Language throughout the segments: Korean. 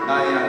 나의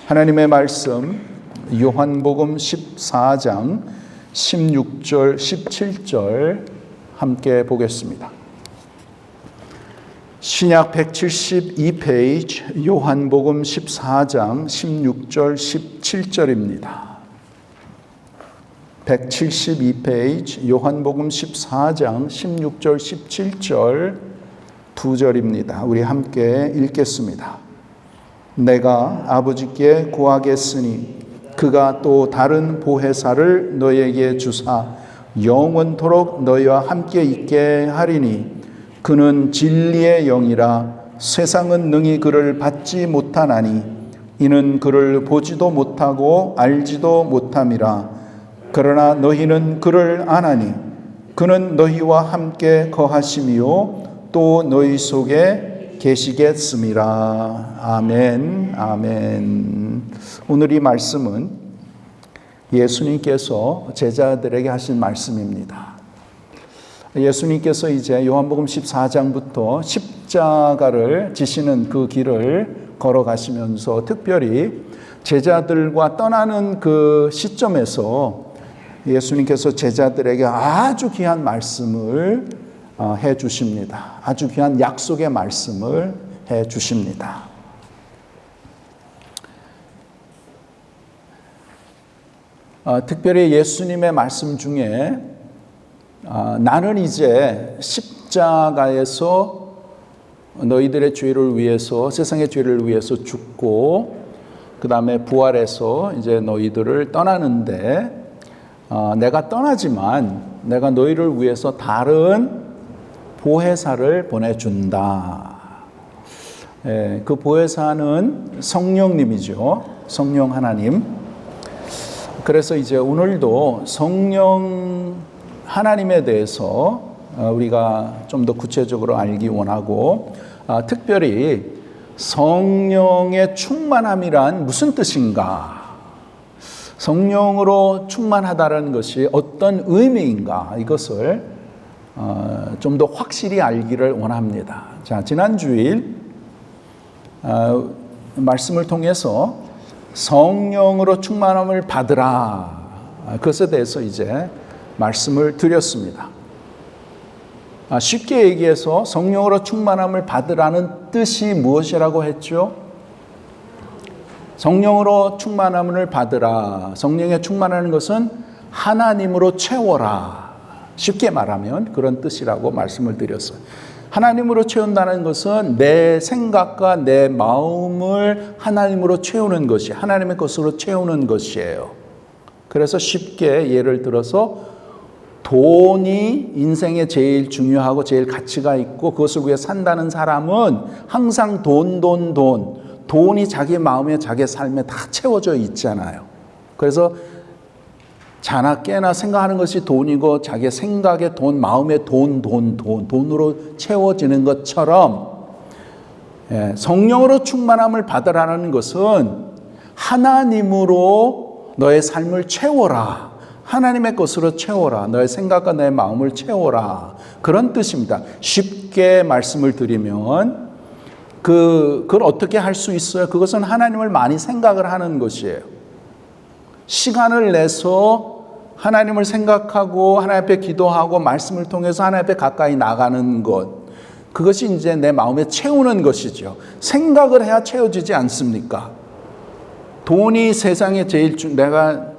하나님의 말씀 요한복음 14장 16절 17절 함께 보겠습니다. 신약 172페이지 요한복음 14장 16절 17절입니다. 172페이지 요한복음 14장 16절 17절 두 절입니다. 우리 함께 읽겠습니다. 내가 아버지께 구하겠으니 그가 또 다른 보혜사를 너에게 주사 영원토록 너희와 함께 있게 하리니 그는 진리의 영이라 세상은 능히 그를 받지 못하나니 이는 그를 보지도 못하고 알지도 못함이라. 그러나 너희는 그를 아나니 그는 너희와 함께 거하심이요 또 너희 속에 계시겠음이라. 아멘, 아멘. 오늘 이 말씀은 예수님께서 제자들에게 하신 말씀입니다. 예수님께서 이제 요한복음 14장부터 십자가를 지시는 그 길을 걸어가시면서 특별히 제자들과 떠나는 그 시점에서 예수님께서 제자들에게 아주 귀한 말씀을 해 주십니다. 아주 귀한 약속의 말씀을 해 주십니다. 특별히 예수님의 말씀 중에 나는 이제 십자가에서 너희들의 죄를 위해서 세상의 죄를 위해서 죽고 그 다음에 부활해서 이제 너희들을 떠나는데 내가 떠나지만 내가 너희를 위해서 다른 보혜사를 보내준다. 그 보혜사는 성령님이죠. 성령 하나님. 그래서 이제 오늘도 성령 하나님에 대해서 우리가 좀 더 구체적으로 알기 원하고 특별히 성령의 충만함이란 무슨 뜻인가? 성령으로 충만하다는 것이 어떤 의미인가? 이것을 좀 더 확실히 알기를 원합니다. 자, 지난 주일 말씀을 통해서 성령으로 충만함을 받으라. 그것에 대해서 이제 말씀을 드렸습니다. 쉽게 얘기해서 성령으로 충만함을 받으라는 뜻이 무엇이라고 했죠? 성령으로 충만함을 받으라. 성령에 충만하는 것은 하나님으로 채워라. 쉽게 말하면 그런 뜻이라고 말씀을 드렸어요. 하나님으로 채운다는 것은 내 생각과 내 마음을 하나님으로 채우는 것이 하나님의 것으로 채우는 것이에요. 그래서 쉽게 예를 들어서 돈이 인생에 제일 중요하고 제일 가치가 있고 그것을 위해 산다는 사람은 항상 돈이 자기 마음에 자기 삶에 다 채워져 있잖아요. 그래서 자나 깨나 생각하는 것이 돈이고 자기의 생각의 돈, 마음의 돈으로 채워지는 것처럼 성령으로 충만함을 받으라는 것은 하나님으로 너의 삶을 채워라. 하나님의 것으로 채워라. 너의 생각과 너의 마음을 채워라. 그런 뜻입니다. 쉽게 말씀을 드리면 그걸 어떻게 할 수 있어요? 그것은 하나님을 많이 생각을 하는 것이에요. 시간을 내서 하나님을 생각하고 하나님 앞에 기도하고 말씀을 통해서 하나님 앞에 가까이 나가는 것. 그것이 이제 내 마음에 채우는 것이죠. 생각을 해야 채워지지 않습니까? 돈이 세상에 내가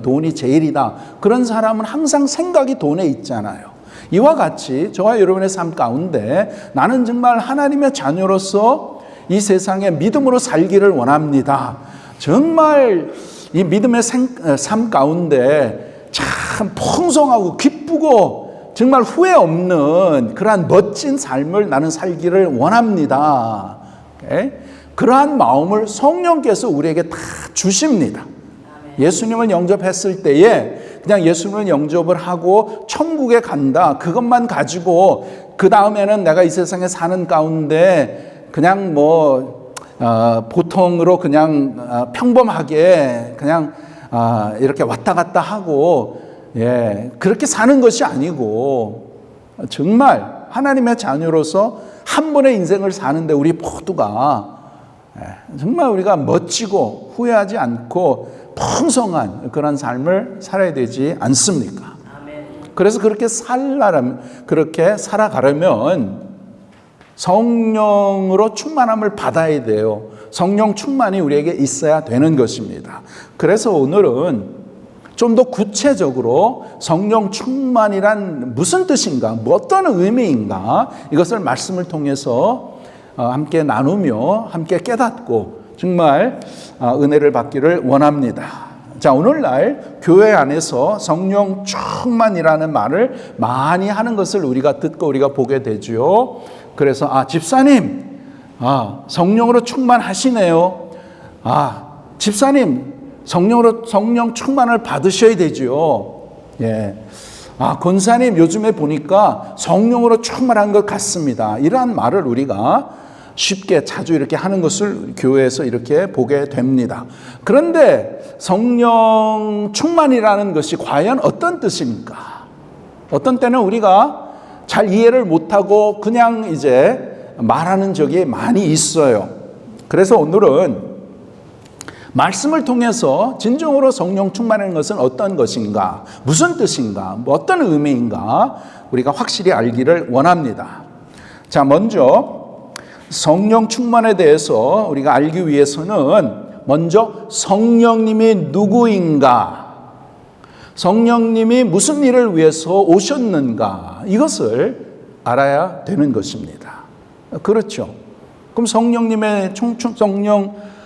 돈이 제일이다. 그런 사람은 항상 생각이 돈에 있잖아요. 이와 같이 저와 여러분의 삶 가운데 나는 정말 하나님의 자녀로서 이 세상에 믿음으로 살기를 원합니다. 정말 이 믿음의 삶 가운데 참 풍성하고 기쁘고 정말 후회 없는 그러한 멋진 삶을 나는 살기를 원합니다. 그러한 마음을 성령께서 우리에게 다 주십니다. 예수님을 영접했을 때에 그냥 예수님을 영접을 하고 천국에 간다. 그것만 가지고 그 다음에는 내가 이 세상에 사는 가운데 그냥 보통으로 그냥 평범하게 그냥 이렇게 왔다 갔다 하고 그렇게 사는 것이 아니고 정말 하나님의 자녀로서 한 번의 인생을 사는데 우리 모두가 정말 우리가 멋지고 후회하지 않고 풍성한 그런 삶을 살아야 되지 않습니까? 그래서 그렇게 살아가려면 성령으로 충만함을 받아야 돼요. 성령 충만이 우리에게 있어야 되는 것입니다. 그래서 오늘은 좀 더 구체적으로 성령 충만이란 무슨 뜻인가, 어떤 의미인가 이것을 말씀을 통해서 함께 나누며 함께 깨닫고 정말 은혜를 받기를 원합니다. 자, 오늘날 교회 안에서 성령 충만이라는 말을 많이 하는 것을 우리가 듣고 우리가 보게 되죠. 그래서 집사님 성령으로 충만하시네요. 집사님 성령 충만을 받으셔야 되죠. 권사님 요즘에 보니까 성령으로 충만한 것 같습니다. 이러한 말을 우리가 쉽게 자주 이렇게 하는 것을 교회에서 이렇게 보게 됩니다. 그런데 성령 충만이라는 것이 과연 어떤 뜻입니까? 어떤 때는 우리가 잘 이해를 못하고 그냥 이제 말하는 적이 많이 있어요. 그래서 오늘은 말씀을 통해서 진정으로 성령 충만한 것은 어떤 것인가, 무슨 뜻인가, 어떤 의미인가 우리가 확실히 알기를 원합니다. 자, 먼저 성령 충만에 대해서 우리가 알기 위해서는 먼저 성령님이 누구인가, 성령님이 무슨 일을 위해서 오셨는가 이것을 알아야 되는 것입니다. 그렇죠. 그럼 성령님의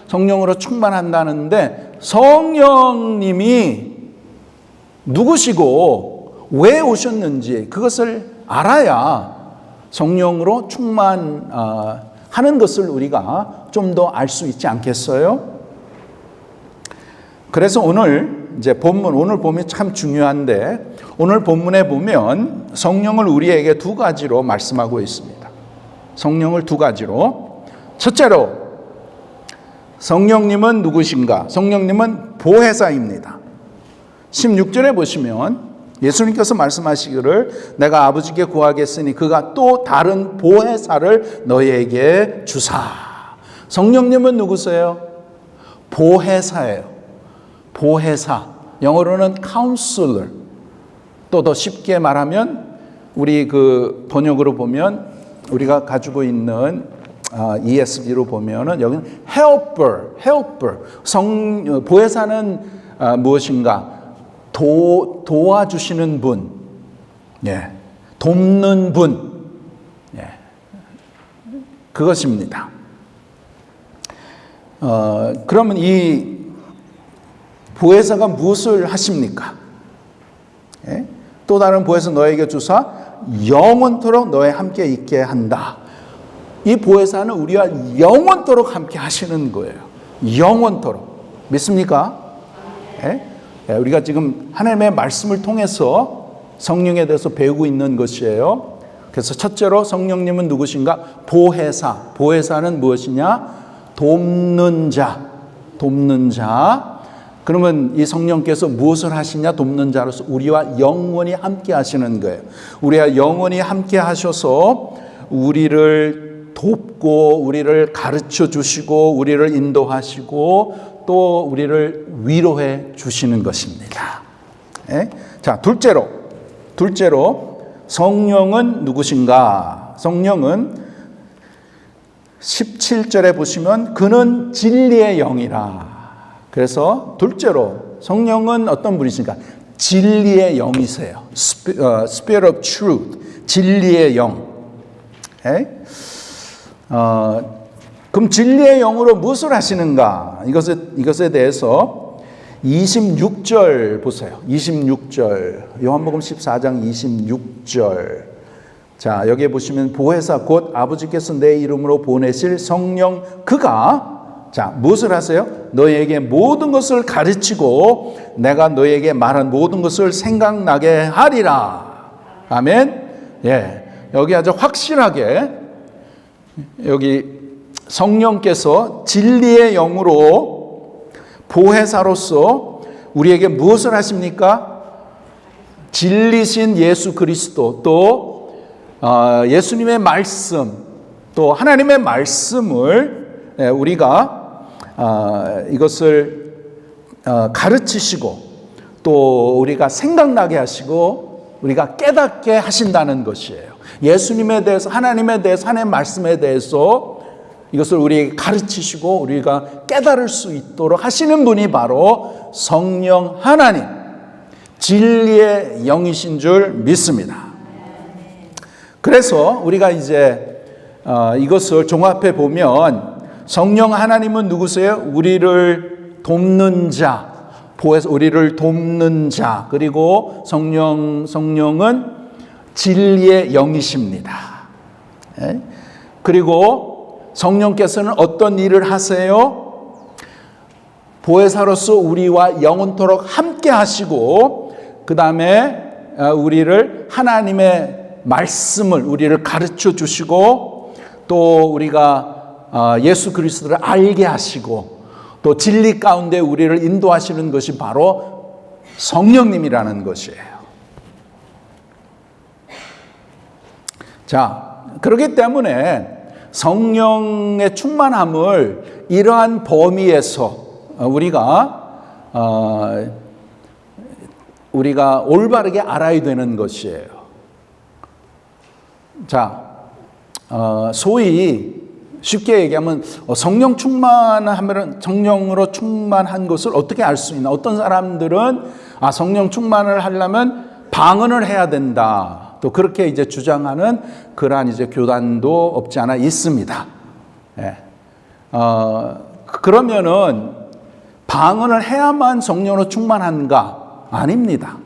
성령으로 충만한다는데 성령님이 누구시고 왜 오셨는지 그것을 알아야 성령으로 충만하는 것을 우리가 좀 더 알 수 있지 않겠어요? 그래서 오늘 본문이 참 중요한데 오늘 본문에 보면 성령을 우리에게 두 가지로 말씀하고 있습니다. 성령을 두 가지로. 첫째로 성령님은 누구신가? 성령님은 보혜사입니다. 16절에 보시면 예수님께서 말씀하시기를 내가 아버지께 구하겠으니 그가 또 다른 보혜사를 너희에게 주사. 성령님은 누구세요? 보혜사예요. 보혜사. 영어로는 counselor. 또 더 쉽게 말하면 우리 그 번역으로 보면 우리가 가지고 있는 ESV로 보면은 여기는 helper. 보혜사는 무엇인가? 도와주시는 분, 돕는 분, 그것입니다. 그러면 이 보혜사가 무엇을 하십니까? 또 다른 보혜사 너에게 주사 영원토록 너에 함께 있게 한다. 이 보혜사는 우리와 영원토록 함께 하시는 거예요. 영원토록. 믿습니까? 우리가 지금 하나님의 말씀을 통해서 성령에 대해서 배우고 있는 것이에요. 그래서 첫째로 성령님은 누구신가? 보혜사. 보혜사는 무엇이냐? 돕는 자. 돕는 자. 그러면 이 성령께서 무엇을 하시냐? 돕는 자로서 우리와 영원히 함께 하시는 거예요. 우리와 영원히 함께 하셔서 우리를 돕고 우리를 가르쳐 주시고 우리를 인도하시고 또 우리를 위로해 주시는 것입니다. 자, 둘째로 성령은 누구신가? 성령은 17절에 보시면 그는 진리의 영이라. 그래서 둘째로 성령은 어떤 분이신가? 진리의 영이세요. Spirit of truth. 진리의 영. 그럼 진리의 영으로 무엇을 하시는가? 이것에 대해서 26절 보세요. 26절. 요한복음 14장 26절. 자, 여기에 보시면 보혜사 곧 아버지께서 내 이름으로 보내실 성령 그가 자, 무엇을 하세요? 너희에게 모든 것을 가르치고 내가 너희에게 말한 모든 것을 생각나게 하리라. 아멘. 예. 여기 아주 확실하게 여기 성령께서 진리의 영으로 보혜사로서 우리에게 무엇을 하십니까? 진리신 예수 그리스도 또 예수님의 말씀 또 하나님의 말씀을 우리가 이것을 가르치시고 또 우리가 생각나게 하시고 우리가 깨닫게 하신다는 것이에요. 예수님에 대해서 하나님에 대해서 하나님의 말씀에 대해서 이것을 우리에게 가르치시고 우리가 깨달을 수 있도록 하시는 분이 바로 성령 하나님 진리의 영이신 줄 믿습니다. 그래서 우리가 이제 이것을 종합해 보면 성령 하나님은 누구세요? 우리를 돕는 자, 보혜사, 우리를 돕는 자, 그리고 성령은 진리의 영이십니다. 그리고 성령께서는 어떤 일을 하세요? 보혜사로서 우리와 영원토록 함께 하시고 그 다음에 우리를 하나님의 말씀을 우리를 가르쳐 주시고 또 우리가 예수 그리스도를 알게 하시고 또 진리 가운데 우리를 인도하시는 것이 바로 성령님이라는 것이에요. 자, 그렇기 때문에 성령의 충만함을 이러한 범위에서 우리가 올바르게 알아야 되는 것이에요. 자, 소위 쉽게 얘기하면 성령 충만하면 성령으로 충만한 것을 어떻게 알 수 있나? 어떤 사람들은 성령 충만을 하려면 방언을 해야 된다. 또 그렇게 이제 주장하는 그러한 이제 교단도 없지 않아 있습니다. 예. 그러면은 방언을 해야만 성령으로 충만한가? 아닙니다.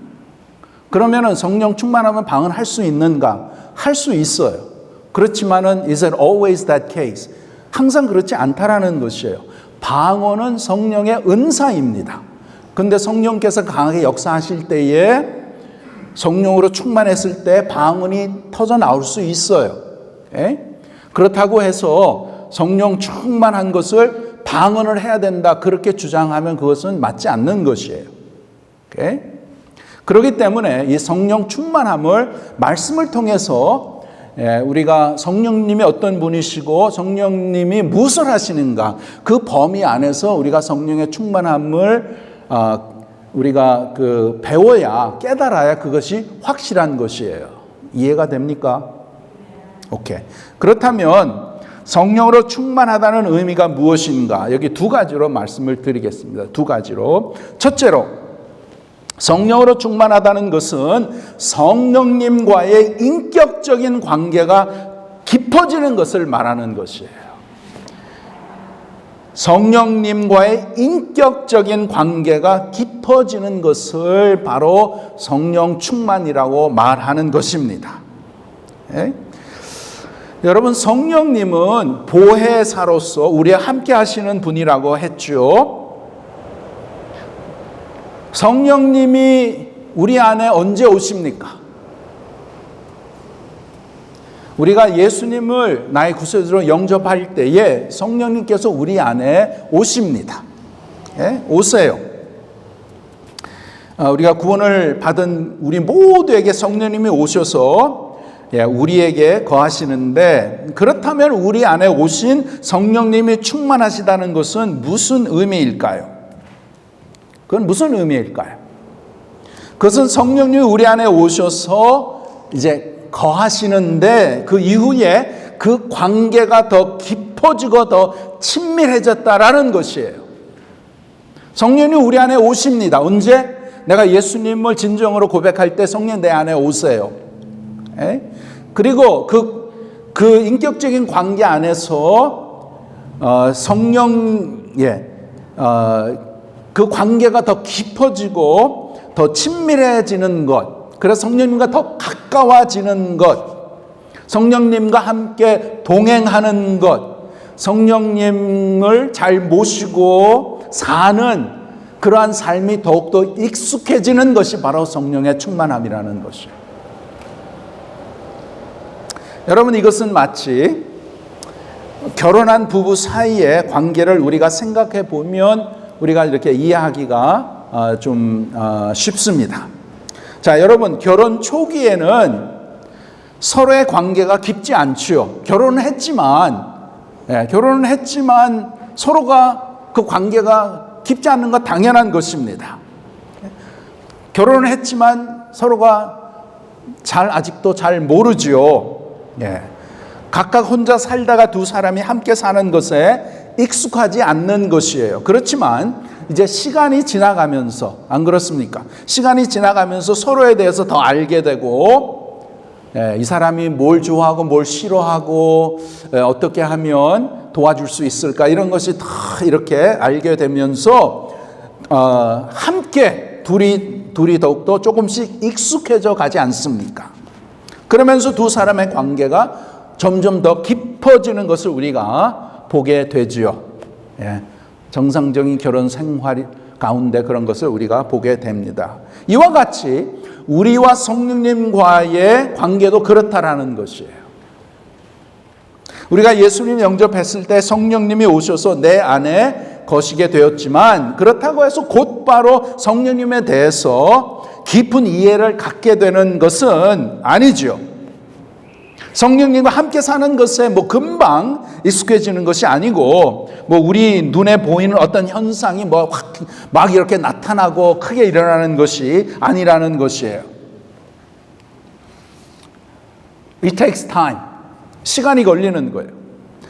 그러면은 성령 충만하면 방언할 수 있는가? 할 수 있어요. 그렇지만은 is it always that case? 항상 그렇지 않다라는 것이에요. 방언은 성령의 은사입니다. 근데 성령께서 강하게 역사하실 때에 성령으로 충만했을 때 방언이 터져 나올 수 있어요. 그렇다고 해서 성령 충만한 것을 방언을 해야 된다 그렇게 주장하면 그것은 맞지 않는 것이에요. 그렇기 때문에 이 성령 충만함을 말씀을 통해서 우리가 성령님이 어떤 분이시고 성령님이 무엇을 하시는가 그 범위 안에서 우리가 성령의 충만함을 우리가 배워야 깨달아야 그것이 확실한 것이에요. 이해가 됩니까? 오케이. 그렇다면 성령으로 충만하다는 의미가 무엇인가? 여기 두 가지로 말씀을 드리겠습니다. 두 가지로. 첫째로 성령으로 충만하다는 것은 성령님과의 인격적인 관계가 깊어지는 것을 말하는 것이에요. 성령님과의 인격적인 관계가 깊어지는 것을 바로 성령 충만이라고 말하는 것입니다. 여러분, 성령님은 보혜사로서 우리와 함께 하시는 분이라고 했죠. 성령님이 우리 안에 언제 오십니까? 우리가 예수님을 나의 구세주로 영접할 때에 성령님께서 우리 안에 오십니다. 예? 오세요. 우리가 구원을 받은 우리 모두에게 성령님이 오셔서 우리에게 거하시는데, 그렇다면 우리 안에 오신 성령님이 충만하시다는 것은 무슨 의미일까요? 그건 무슨 의미일까요? 그것은 성령님이 우리 안에 오셔서 이제 거하시는데, 그 이후에 그 관계가 더 깊어지고 더 친밀해졌다라는 것이에요. 성령님이 우리 안에 오십니다. 언제? 내가 예수님을 진정으로 고백할 때 성령 내 안에 오세요. 그리고 그 인격적인 관계 안에서 그 관계가 더 깊어지고 더 친밀해지는 것, 그래서 성령님과 더 가까워지는 것, 성령님과 함께 동행하는 것, 성령님을 잘 모시고 사는 그러한 삶이 더욱더 익숙해지는 것이 바로 성령의 충만함이라는 것이에요. 여러분, 이것은 마치 결혼한 부부 사이의 관계를 우리가 생각해 보면 우리가 이렇게 이해하기가 좀 쉽습니다. 자, 여러분, 결혼 초기에는 서로의 관계가 깊지 않죠. 결혼은 했지만 서로가 그 관계가 깊지 않는 것 당연한 것입니다. 결혼을 했지만 서로가 아직도 잘 모르죠. 각각 혼자 살다가 두 사람이 함께 사는 것에 익숙하지 않는 것이에요. 그렇지만 이제 시간이 지나가면서, 안 그렇습니까? 시간이 지나가면서 서로에 대해서 더 알게 되고, 이 사람이 뭘 좋아하고 뭘 싫어하고 어떻게 하면 도와줄 수 있을까, 이런 것이 다 이렇게 알게 되면서 함께 둘이 더욱더 조금씩 익숙해져 가지 않습니까? 그러면서 두 사람의 관계가 점점 더 깊어지는 것을 우리가 보게 되지요. 정상적인 결혼 생활 가운데 그런 것을 우리가 보게 됩니다. 이와 같이 우리와 성령님과의 관계도 그렇다라는 것이에요. 우리가 예수님 영접했을 때 성령님이 오셔서 내 안에 거시게 되었지만, 그렇다고 해서 곧바로 성령님에 대해서 깊은 이해를 갖게 되는 것은 아니죠. 성령님과 함께 사는 것에 금방 익숙해지는 것이 아니고, 우리 눈에 보이는 어떤 현상이 막 이렇게 나타나고 크게 일어나는 것이 아니라는 것이에요. It takes time. 시간이 걸리는 거예요.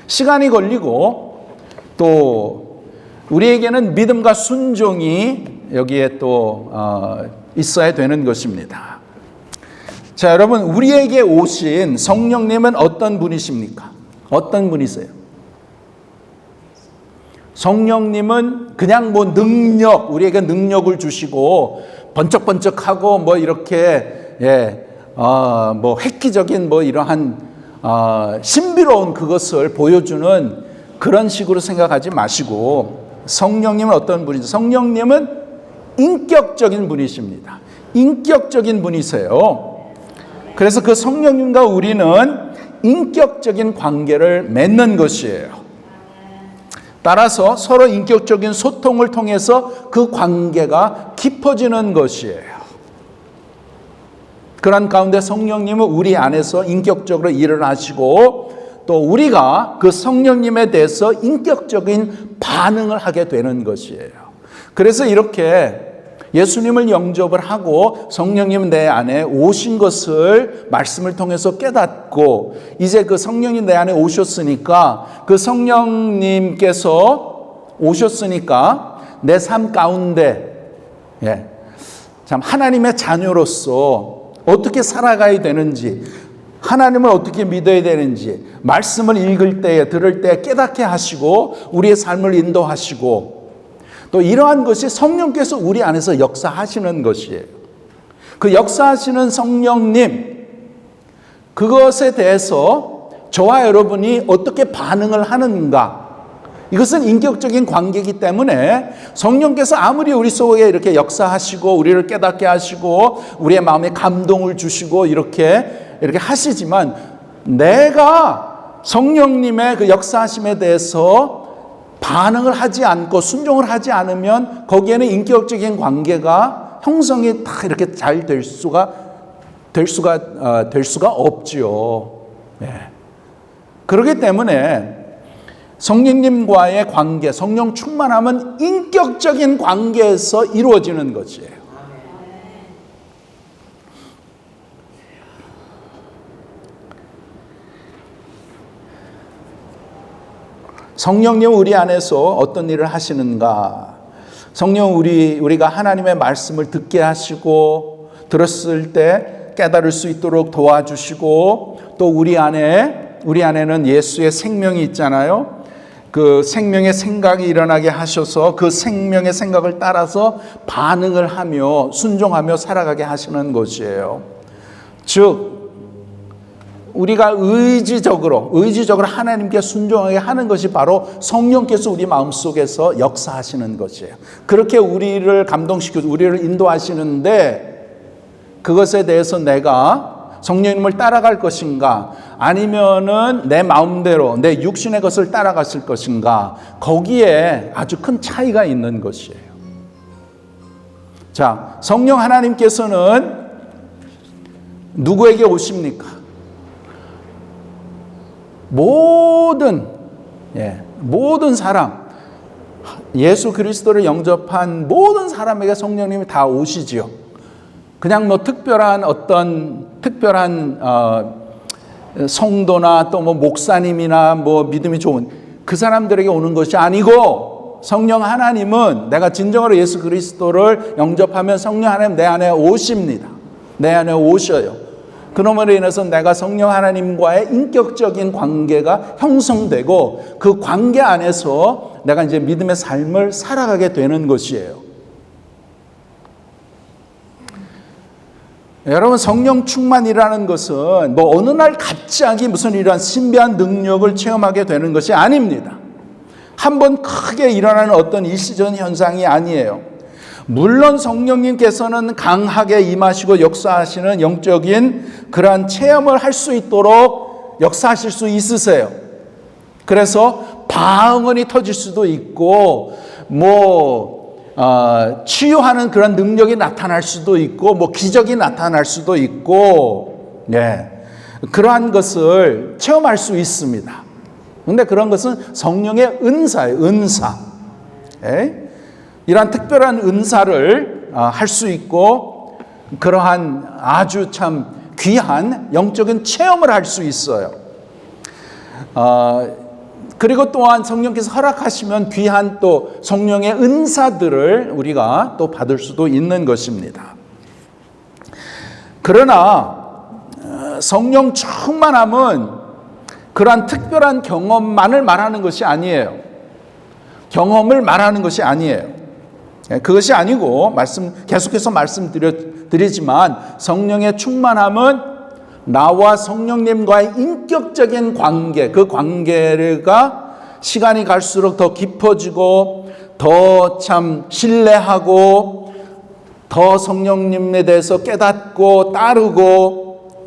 시간이 걸리고, 또 우리에게는 믿음과 순종이 여기에 또 있어야 되는 것입니다. 자, 여러분, 우리에게 오신 성령님은 어떤 분이십니까? 어떤 분이세요? 성령님은 그냥 우리에게 능력을 주시고 번쩍번쩍하고 이렇게 획기적인 이러한 신비로운 그것을 보여주는 그런 식으로 생각하지 마시고, 성령님은 어떤 분이죠? 성령님은 인격적인 분이십니다. 인격적인 분이세요. 그래서 그 성령님과 우리는 인격적인 관계를 맺는 것이에요. 따라서 서로 인격적인 소통을 통해서 그 관계가 깊어지는 것이에요. 그런 가운데 성령님은 우리 안에서 인격적으로 일을 하시고, 또 우리가 그 성령님에 대해서 인격적인 반응을 하게 되는 것이에요. 그래서 이렇게 예수님을 영접을 하고 성령님 내 안에 오신 것을 말씀을 통해서 깨닫고, 이제 그 성령이 내 안에 오셨으니까, 그 성령님께서 오셨으니까 내 삶 가운데 참 하나님의 자녀로서 어떻게 살아가야 되는지, 하나님을 어떻게 믿어야 되는지 말씀을 읽을 때에, 들을 때 깨닫게 하시고 우리의 삶을 인도하시고, 또 이러한 것이 성령께서 우리 안에서 역사하시는 것이에요. 그 역사하시는 성령님, 그것에 대해서 저와 여러분이 어떻게 반응을 하는가, 이것은 인격적인 관계이기 때문에 성령께서 아무리 우리 속에 이렇게 역사하시고 우리를 깨닫게 하시고 우리의 마음에 감동을 주시고 이렇게 하시지만 내가 성령님의 그 역사하심에 대해서 반응을 하지 않고 순종을 하지 않으면 거기에는 인격적인 관계가 형성이 다 이렇게 잘 될 수가 없지요. 네. 그렇기 때문에 성령님과의 관계, 성령 충만함은 인격적인 관계에서 이루어지는 것이에요. 성령님 우리 안에서 어떤 일을 하시는가? 성령 우리가 하나님의 말씀을 듣게 하시고 들었을 때 깨달을 수 있도록 도와주시고 또 우리 안에는 예수의 생명이 있잖아요. 그 생명의 생각이 일어나게 하셔서 그 생명의 생각을 따라서 반응을 하며 순종하며 살아가게 하시는 것이에요. 즉 우리가 의지적으로 하나님께 순종하게 하는 것이 바로 성령께서 우리 마음속에서 역사하시는 것이에요. 그렇게 우리를 감동시켜서 우리를 인도하시는데 그것에 대해서 내가 성령님을 따라갈 것인가 아니면은 내 마음대로 내 육신의 것을 따라갔을 것인가 거기에 아주 큰 차이가 있는 것이에요. 자, 성령 하나님께서는 누구에게 오십니까? 모든 사람, 예수 그리스도를 영접한 모든 사람에게 성령님이 다 오시지요. 그냥 특별한 성도나 또 목사님이나 믿음이 좋은 그 사람들에게 오는 것이 아니고 성령 하나님은 내가 진정으로 예수 그리스도를 영접하면 성령 하나님 내 안에 오십니다. 내 안에 오셔요. 그놈으로 인해서 내가 성령 하나님과의 인격적인 관계가 형성되고 그 관계 안에서 내가 이제 믿음의 삶을 살아가게 되는 것이에요. 여러분 성령 충만이라는 것은 어느 날 갑자기 무슨 이런 신비한 능력을 체험하게 되는 것이 아닙니다. 한번 크게 일어나는 어떤 일시적인 현상이 아니에요. 물론 성령님께서는 강하게 임하시고 역사하시는 영적인 그러한 체험을 할 수 있도록 역사하실 수 있으세요. 그래서 방언이 터질 수도 있고 치유하는 그런 능력이 나타날 수도 있고 기적이 나타날 수도 있고 그러한 것을 체험할 수 있습니다. 그런데 그런 것은 성령의 은사예요. 은사. 이러한 특별한 은사를 할 수 있고 그러한 아주 참 귀한 영적인 체험을 할 수 있어요. 그리고 또한 성령께서 허락하시면 귀한 또 성령의 은사들을 우리가 또 받을 수도 있는 것입니다. 그러나 성령 충만함은 그러한 특별한 경험만을 말하는 것이 아니에요. 경험을 말하는 것이 아니에요. 그것이 아니고 계속해서 말씀드리지만 성령의 충만함은 나와 성령님과의 인격적인 관계, 그 관계가 시간이 갈수록 더 깊어지고 더 참 신뢰하고 더 성령님에 대해서 깨닫고 따르고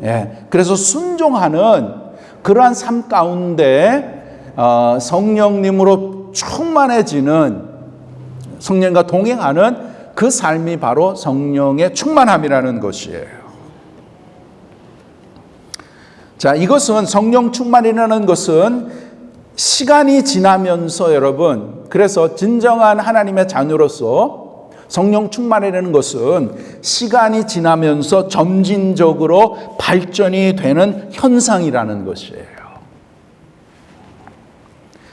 그래서 순종하는 그러한 삶 가운데 성령님으로 충만해지는 성령과 동행하는 그 삶이 바로 성령의 충만함이라는 것이에요. 자, 이것은 성령 충만이라는 것은 시간이 지나면서 여러분, 그래서 진정한 하나님의 자녀로서 성령 충만이라는 것은 시간이 지나면서 점진적으로 발전이 되는 현상이라는 것이에요.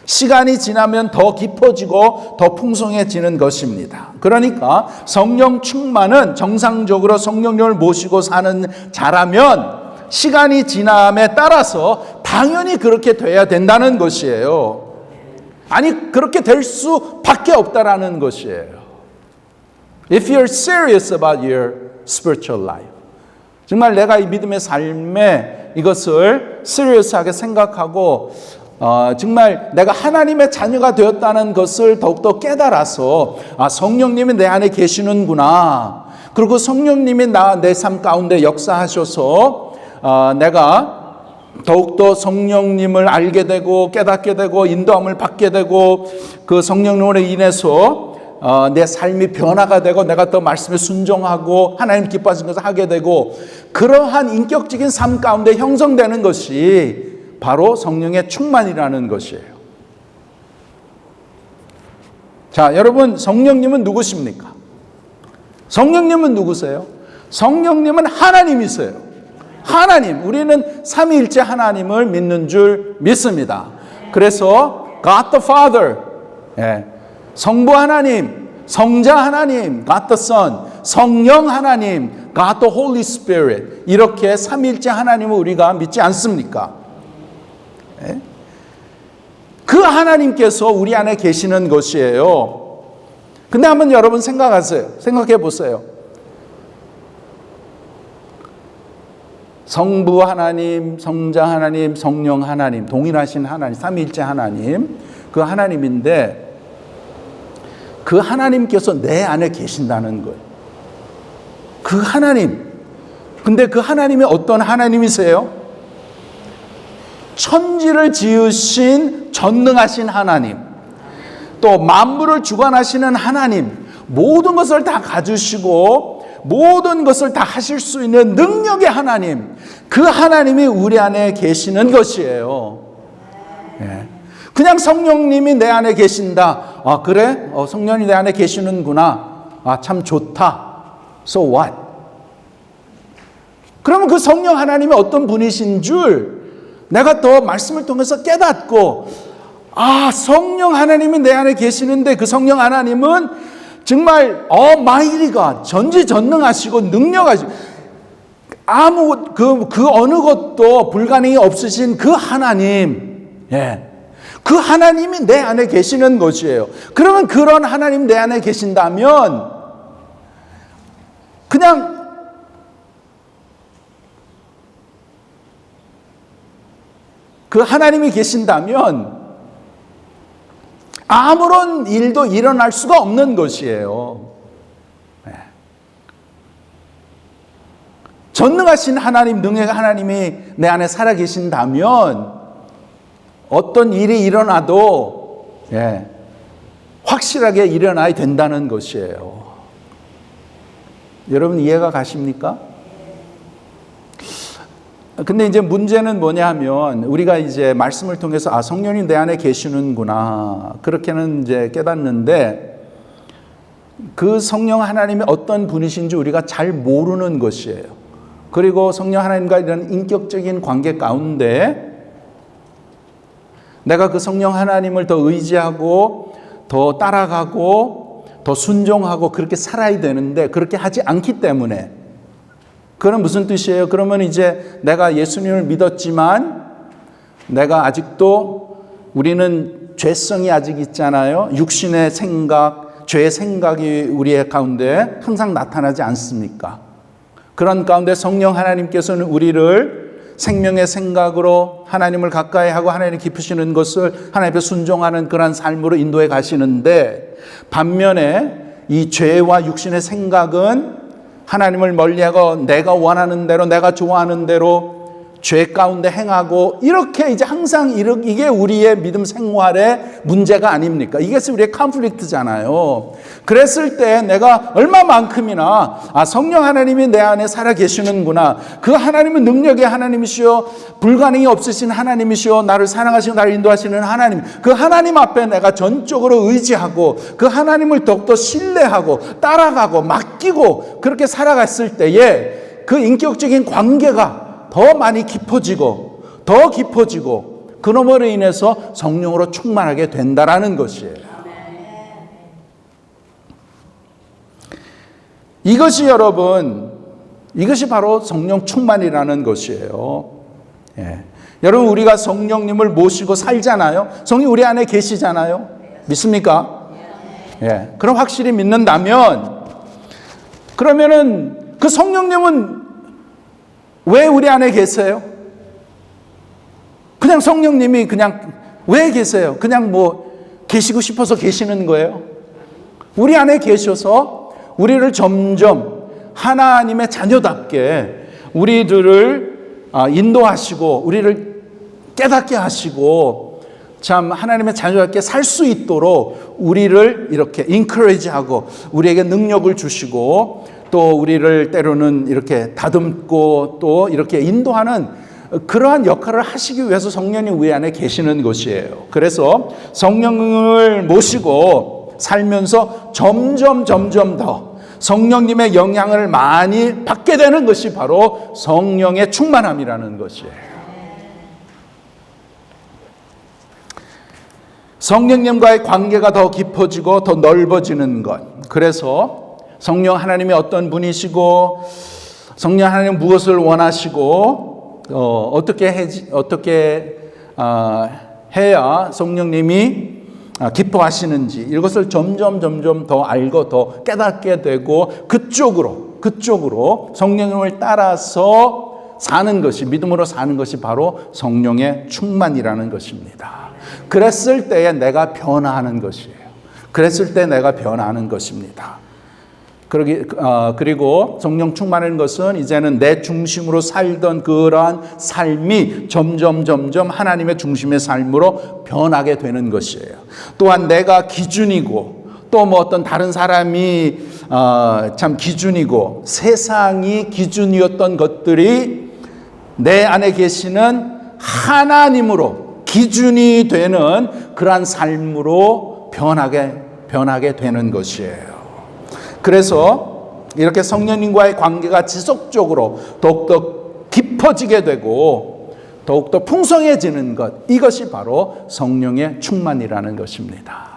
시간이 지나면 더 깊어지고 더 풍성해지는 것입니다. 그러니까 성령 충만은 정상적으로 성령님을 모시고 사는 자라면 시간이 지남에 따라서 당연히 그렇게 돼야 된다는 것이에요. 아니 그렇게 될 수밖에 없다라는 것이에요. If you're serious about your spiritual life, 정말 내가 이 믿음의 삶에 이것을 serious하게 생각하고 정말 내가 하나님의 자녀가 되었다는 것을 더욱더 깨달아서 성령님이 내 안에 계시는구나. 그리고 성령님이 내 삶 가운데 역사하셔서 내가 더욱더 성령님을 알게 되고 깨닫게 되고 인도함을 받게 되고 그 성령님으로 인해서 내 삶이 변화가 되고 내가 더 말씀에 순종하고 하나님 기뻐하시는 것을 하게 되고 그러한 인격적인 삶 가운데 형성되는 것이 바로 성령의 충만이라는 것이에요. 자, 여러분, 성령님은 누구십니까? 성령님은 누구세요? 성령님은 하나님이세요. 하나님, 우리는 삼위일체 하나님을 믿는 줄 믿습니다. 그래서 God the Father, 성부 하나님, 성자 하나님, God the Son, 성령 하나님, God the Holy Spirit, 이렇게 삼위일체 하나님을 우리가 믿지 않습니까? 그 하나님께서 우리 안에 계시는 것이에요. 근데 한번 여러분 생각해 보세요. 성부 하나님, 성자 하나님, 성령 하나님, 동일하신 하나님, 삼위일체 하나님, 그 하나님인데 그 하나님께서 내 안에 계신다는 거예요. 그 하나님. 근데 그 하나님이 어떤 하나님이세요? 천지를 지으신 전능하신 하나님, 또 만물을 주관하시는 하나님, 모든 것을 다 가지시고 모든 것을 다 하실 수 있는 능력의 하나님, 그 하나님이 우리 안에 계시는 것이에요. 그냥 성령님이 내 안에 계신다. 그래? 성령이 내 안에 계시는구나. 참 좋다. So what? 그러면 그 성령 하나님이 어떤 분이신 줄 내가 더 말씀을 통해서 깨닫고 성령 하나님이 내 안에 계시는데 그 성령 하나님은 정말 Almighty God, 전지전능하시고 능력하시고 그 어느 것도 불가능이 없으신 그 하나님, 그 하나님이 내 안에 계시는 것이에요. 그러면 그런 하나님 내 안에 계신다면 그냥 그 하나님이 계신다면 아무런 일도 일어날 수가 없는 것이에요. 전능하신 하나님, 능력의 하나님이 내 안에 살아계신다면 어떤 일이 일어나도 확실하게 일어나야 된다는 것이에요. 여러분 이해가 가십니까? 근데 이제 문제는 뭐냐 하면 우리가 이제 말씀을 통해서 성령이 내 안에 계시는구나 그렇게는 이제 깨닫는데 그 성령 하나님이 어떤 분이신지 우리가 잘 모르는 것이에요. 그리고 성령 하나님과 이런 인격적인 관계 가운데 내가 그 성령 하나님을 더 의지하고 더 따라가고 더 순종하고 그렇게 살아야 되는데 그렇게 하지 않기 때문에 그건 무슨 뜻이에요? 그러면 이제 내가 예수님을 믿었지만 내가 아직도 우리는 죄성이 아직 있잖아요. 육신의 생각, 죄의 생각이 우리의 가운데 항상 나타나지 않습니까? 그런 가운데 성령 하나님께서는 우리를 생명의 생각으로 하나님을 가까이 하고 하나님 기쁘시는 것을 하나님 앞에 순종하는 그런 삶으로 인도해 가시는데 반면에 이 죄와 육신의 생각은 하나님을 멀리하고 내가 원하는 대로 내가 좋아하는 대로 죄 가운데 행하고 이렇게 이제 항상 이게 우리의 믿음 생활의 문제가 아닙니까? 이게 우리의 컨플릭트잖아요. 그랬을 때 내가 얼마만큼이나 성령 하나님이 내 안에 살아 계시는구나. 그 하나님은 능력의 하나님이시오. 불가능이 없으신 하나님이시오. 나를 사랑하시고 나를 인도하시는 하나님. 그 하나님 앞에 내가 전적으로 의지하고 그 하나님을 더욱더 신뢰하고 따라가고 맡기고 그렇게 살아갔을 때에 그 인격적인 관계가 더 많이 깊어지고 더 깊어지고 그놈으로 인해서 성령으로 충만하게 된다라는 것이에요. 이것이 여러분, 이것이 바로 성령 충만이라는 것이에요. 여러분 우리가 성령님을 모시고 살잖아요. 성령 우리 안에 계시잖아요. 믿습니까? 그럼 확실히 믿는다면 그러면은 그 성령님은 왜 우리 안에 계세요? 그냥 성령님이 그냥 왜 계세요? 그냥 뭐 계시고 싶어서 계시는 거예요? 우리 안에 계셔서 우리를 점점 하나님의 자녀답게 우리들을 인도하시고 우리를 깨닫게 하시고 참 하나님의 자녀답게 살 수 있도록 우리를 이렇게 인커리지하고 우리에게 능력을 주시고 또 우리를 때로는 이렇게 다듬고 또 이렇게 인도하는 그러한 역할을 하시기 위해서 성령이 우리 안에 계시는 것이에요. 그래서 성령을 모시고 살면서 점점 더 성령님의 영향을 많이 받게 되는 것이 바로 성령의 충만함이라는 것이에요. 성령님과의 관계가 더 깊어지고 더 넓어지는 것. 그래서 성령 하나님이 어떤 분이시고 성령 하나님 무엇을 원하시고 어떻게 해야 성령님이 기뻐하시는지 이것을 점점 더 알고 더 깨닫게 되고 그쪽으로 성령님을 따라서 사는 것이 믿음으로 사는 것이 바로 성령의 충만이라는 것입니다. 그랬을 때에 내가 변화하는 것이에요. 그랬을 때 내가 변화하는 것입니다. 그리고 성령 충만한 것은 이제는 내 중심으로 살던 그러한 삶이 점점 하나님의 중심의 삶으로 변하게 되는 것이에요. 또한 내가 기준이고 또 뭐 어떤 다른 사람이 참 기준이고 세상이 기준이었던 것들이 내 안에 계시는 하나님으로 기준이 되는 그러한 삶으로 변하게 되는 것이에요. 그래서 이렇게 성령님과의 관계가 지속적으로 더욱더 깊어지게 되고 더욱더 풍성해지는 것, 이것이 바로 성령의 충만이라는 것입니다.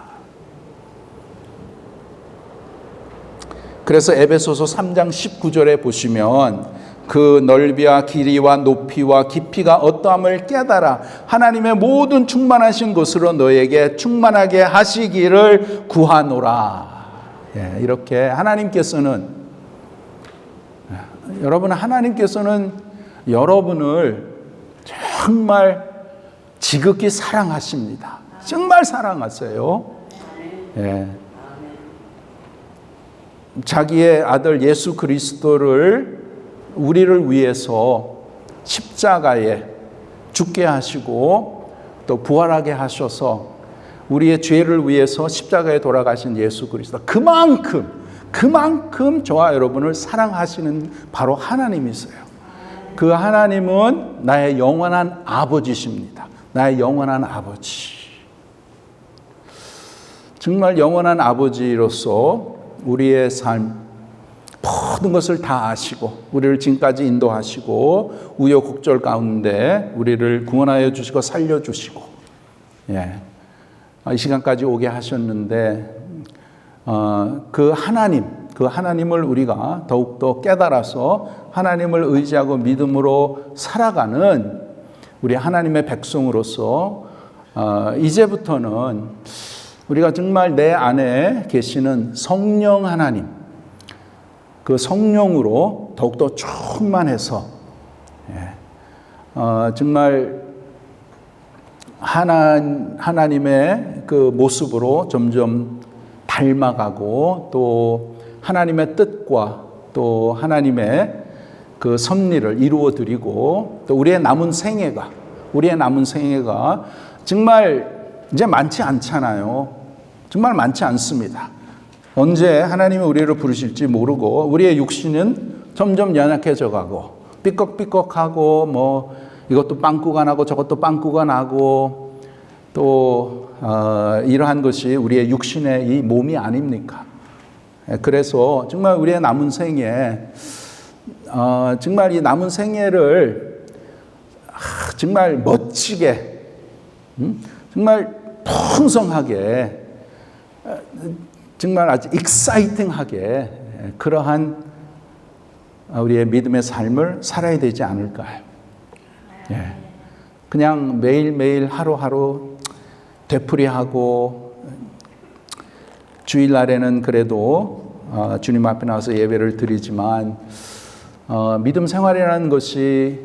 그래서 에베소서 3장 19절에 보시면 그 넓이와 길이와 높이와 깊이가 어떠함을 깨달아 하나님의 모든 충만하신 것으로 너에게 충만하게 하시기를 구하노라. 이렇게 하나님께서는 여러분을 정말 지극히 사랑하십니다. 정말 사랑하세요. 자기의 아들 예수 그리스도를 우리를 위해서 십자가에 죽게 하시고 또 부활하게 하셔서 우리의 죄를 위해서 십자가에 돌아가신 예수 그리스도, 그만큼 저와 여러분을 사랑하시는 바로 하나님이세요. 그 하나님은 나의 영원한 아버지십니다. 나의 영원한 아버지. 정말 영원한 아버지로서 우리의 삶 모든 것을 다 아시고 우리를 지금까지 인도하시고 우여곡절 가운데 우리를 구원하여 주시고 살려주시고 이 시간까지 오게 하셨는데 그 하나님을 우리가 더욱더 깨달아서 하나님을 의지하고 믿음으로 살아가는 우리 하나님의 백성으로서 이제부터는 우리가 정말 내 안에 계시는 성령 하나님, 그 성령으로 더욱더 충만해서 정말 하나님의 그 모습으로 점점 닮아가고 또 하나님의 뜻과 또 하나님의 그 섭리를 이루어 드리고 또 우리의 남은 생애가 정말 이제 많지 않잖아요. 정말 많지 않습니다. 언제 하나님이 우리를 부르실지 모르고 우리의 육신은 점점 연약해져 가고 삐걱삐걱하고 뭐 이것도 빵꾸가 나고 저것도 빵꾸가 나고 또 이러한 것이 우리의 육신의 이 몸이 아닙니까? 그래서 정말 우리의 남은 생에 정말 이 남은 생애를 정말 멋지게 정말 풍성하게 정말 아주 익사이팅하게 그러한 우리의 믿음의 삶을 살아야 되지 않을까요? 그냥 매일매일 하루하루 되풀이하고 주일날에는 그래도 주님 앞에 나와서 예배를 드리지만 믿음 생활이라는 것이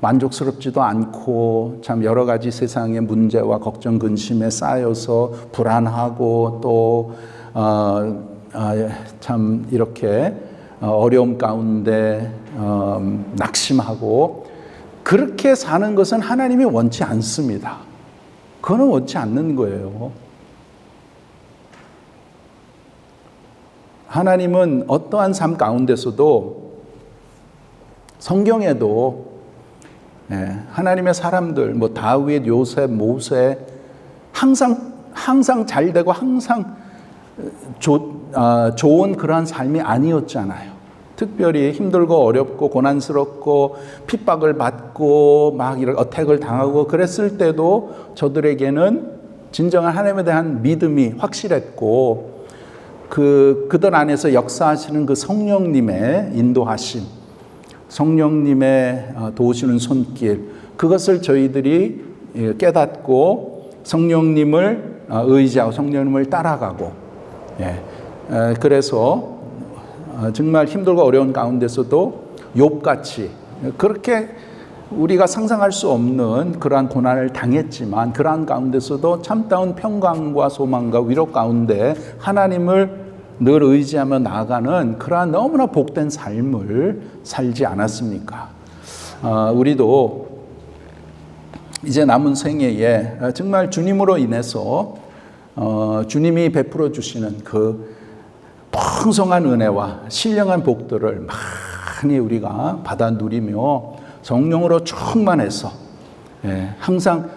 만족스럽지도 않고 참 여러 가지 세상의 문제와 걱정 근심에 쌓여서 불안하고 또 참 이렇게 어려움 가운데 낙심하고 그렇게 사는 것은 하나님이 원치 않습니다. 그거는 원치 않는 거예요. 하나님은 어떠한 삶 가운데서도 성경에도 하나님의 사람들, 뭐 다윗, 요셉, 모세 항상 잘 되고 항상 좋은 그러한 삶이 아니었잖아요. 특별히 힘들고 어렵고 고난스럽고 핍박을 받고 막 이런 어택을 당하고 그랬을 때도 저들에게는 진정한 하나님에 대한 믿음이 확실했고 그들 안에서 역사하시는 그 성령님의 인도하심, 성령님의 도우시는 손길, 그것을 저희들이 깨닫고 성령님을 의지하고 성령님을 따라가고, 그래서 정말 힘들고 어려운 가운데서도 욥같이 그렇게 우리가 상상할 수 없는 그러한 고난을 당했지만 그러한 가운데서도 참다운 평강과 소망과 위로 가운데 하나님을 늘 의지하며 나아가는 그러한 너무나 복된 삶을 살지 않았습니까? 우리도 이제 남은 생애에 정말 주님으로 인해서 주님이 베풀어 주시는 그 풍성한 은혜와 신령한 복들을 많이 우리가 받아 누리며 성령으로 충만해서 항상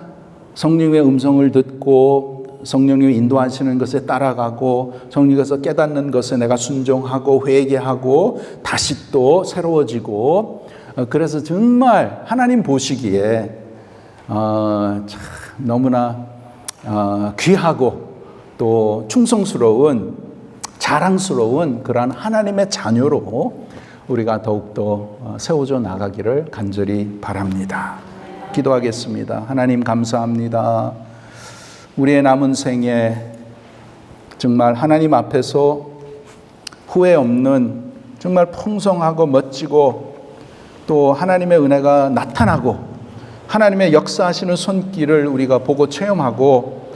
성령의 음성을 듣고 성령님이 인도하시는 것에 따라가고 성령께서 깨닫는 것에 내가 순종하고 회개하고 다시 또 새로워지고 그래서 정말 하나님 보시기에 참 너무나 귀하고 또 충성스러운 자랑스러운 그러한 하나님의 자녀로 우리가 더욱더 세워져 나가기를 간절히 바랍니다. 기도하겠습니다. 하나님 감사합니다. 우리의 남은 생에 정말 하나님 앞에서 후회 없는 정말 풍성하고 멋지고 또 하나님의 은혜가 나타나고 하나님의 역사하시는 손길을 우리가 보고 체험하고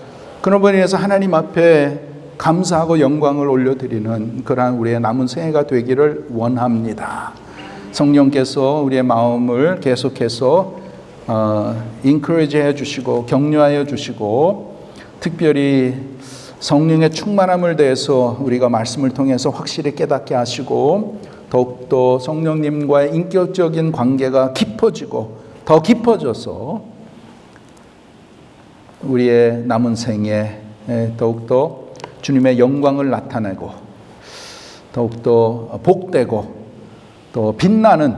그런 분에 의해서 하나님 앞에 감사하고 영광을 올려드리는 그러한 우리의 남은 생애가 되기를 원합니다. 성령께서 우리의 마음을 계속해서 encourage 해주시고 격려하여 주시고 특별히 성령의 충만함을 대해서 우리가 말씀을 통해서 확실히 깨닫게 하시고 더욱더 성령님과의 인격적인 관계가 깊어지고 더 깊어져서 우리의 남은 생에 더욱더 주님의 영광을 나타내고 더욱더 복되고 또 빛나는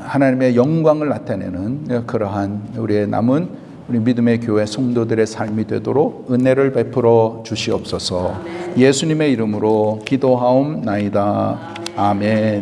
하나님의 영광을 나타내는 그러한 우리의 남은 우리 믿음의 교회 성도들의 삶이 되도록 은혜를 베풀어 주시옵소서. 예수님의 이름으로 기도하옵나이다. 아멘.